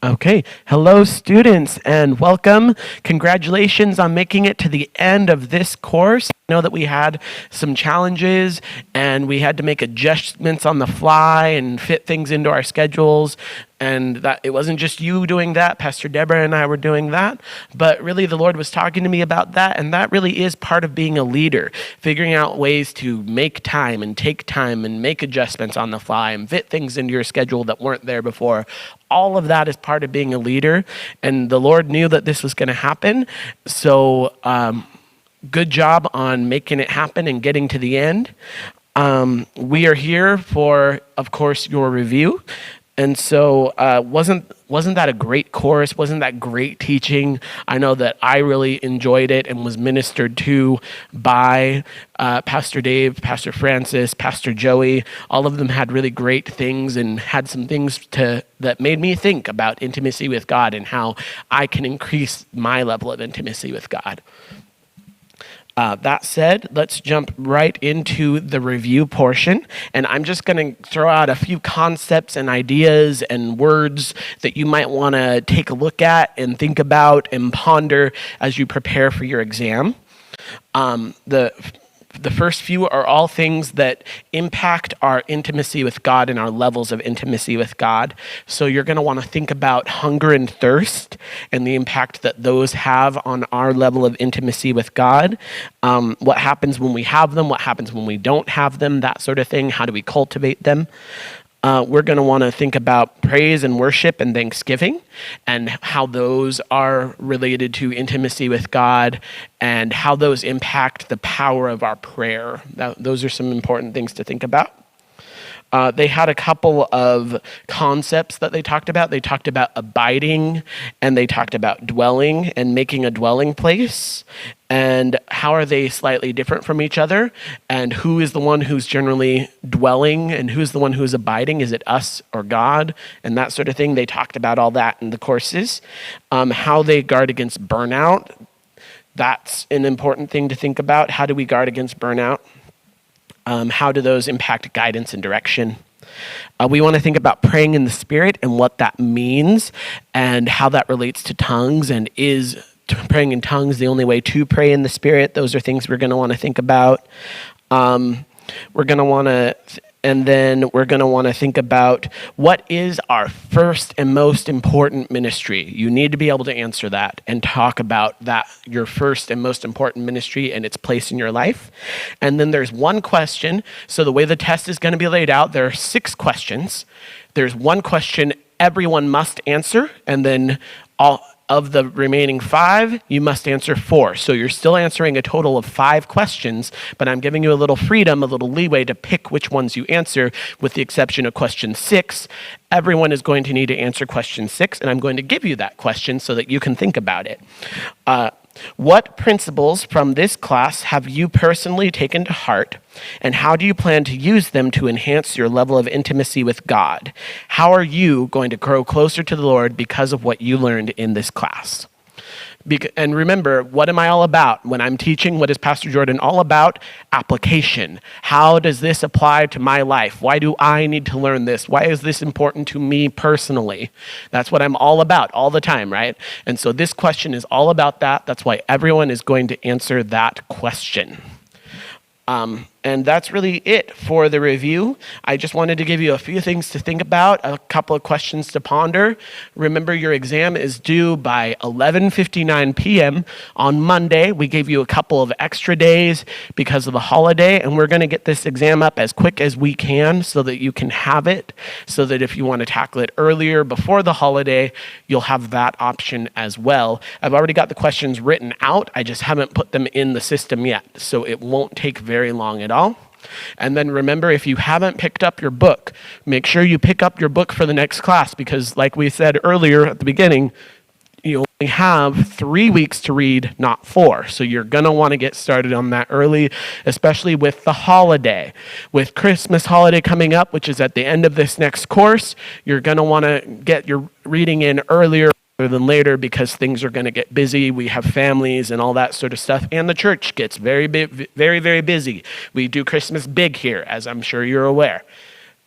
Okay, hello students and welcome. Congratulations on making it to the end of this course. I know that we had some challenges and we had to make adjustments on the fly and fit things into our schedules. And that it wasn't just you doing that, Pastor Deborah and I were doing that, but really the Lord was talking to me about that, and that really is part of being a leader, figuring out ways to make time and take time and make adjustments on the fly and fit things into your schedule that weren't there before. All of that is part of being a leader, and the Lord knew that this was going to happen, so good job on making it happen and getting to the end. We are here for, of course, your review. And so wasn't that a great course? Wasn't that great teaching? I know that I really enjoyed it and was ministered to by Pastor Dave, Pastor Francis, Pastor Joey. All of them had really great things and had some things that made me think about intimacy with God and how I can increase my level of intimacy with God. That said, let's jump right into the review portion. And I'm just going to throw out a few concepts and ideas and words that you might want to take a look at and think about and ponder as you prepare for your exam. The first few are all things that impact our intimacy with God and our levels of intimacy with God. So you're going to want to think about hunger and thirst and the impact that those have on our level of intimacy with God. What happens when we have them, what happens when we don't have them, that sort of thing. How do we cultivate them? We're going to want to think about praise and worship and thanksgiving and how those are related to intimacy with God and how those impact the power of our prayer. Those are some important things to think about. They had a couple of concepts that they talked about. They talked about abiding, and they talked about dwelling and making a dwelling place. And how are they slightly different from each other? And who is the one who's generally dwelling and who's the one who's abiding? Is it us or God? And that sort of thing. They talked about all that in the courses. How they guard against burnout. That's an important thing to think about. How do we guard against burnout? How do those impact guidance and direction? We want to think about praying in the Spirit and what that means and how that relates to tongues, and is praying in tongues the only way to pray in the Spirit? Those are things we're going to want to think about. We're going to want to think about what is our first and most important ministry. You need to be able to answer that and talk about that, your first and most important ministry and its place in your life. And then there's one question. So the way the test is going to be laid out, there are 6 questions. There's one question everyone must answer, and then all of the remaining 5, you must answer 4. So you're still answering a total of 5 questions, but I'm giving you a little freedom, a little leeway to pick which ones you answer, with the exception of question 6. Everyone is going to need to answer question 6, and I'm going to give you that question so that you can think about it. What principles from this class have you personally taken to heart, and how do you plan to use them to enhance your level of intimacy with God? How are you going to grow closer to the Lord because of what you learned in this class? And remember, what am I all about? When I'm teaching, what is Pastor Jordan all about? Application. How does this apply to my life? Why do I need to learn this? Why is this important to me personally? That's what I'm all about all the time, right? And so this question is all about that. That's why everyone is going to answer that question. And that's really it for the review. I just wanted to give you a few things to think about, a couple of questions to ponder. Remember, your exam is due by 11:59 p.m. on Monday. We gave you a couple of extra days because of the holiday, and we're going to get this exam up as quick as we can so that you can have it, so that if you want to tackle it earlier before the holiday, you'll have that option as well. I've already got the questions written out. I just haven't put them in the system yet, so it won't take very long at all. And then remember, if you haven't picked up your book, make sure you pick up your book for the next class, because like we said earlier at the beginning, you only have 3 weeks to read, not 4. So you're going to want to get started on that early, especially with the holiday. With Christmas holiday coming up, which is at the end of this next course, you're going to want to get your reading in earlier than later, because things are going to get busy. We have families and all that sort of stuff, and the church gets very, very busy. We do Christmas big here, as I'm sure you're aware.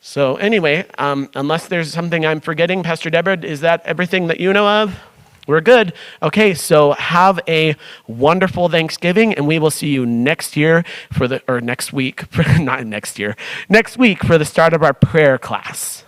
So anyway, unless there's something I'm forgetting, Pastor Deborah, is that everything that you know of? We're good. Okay, so have a wonderful Thanksgiving, and we will see you next year next week, not next year, next week for the start of our prayer class.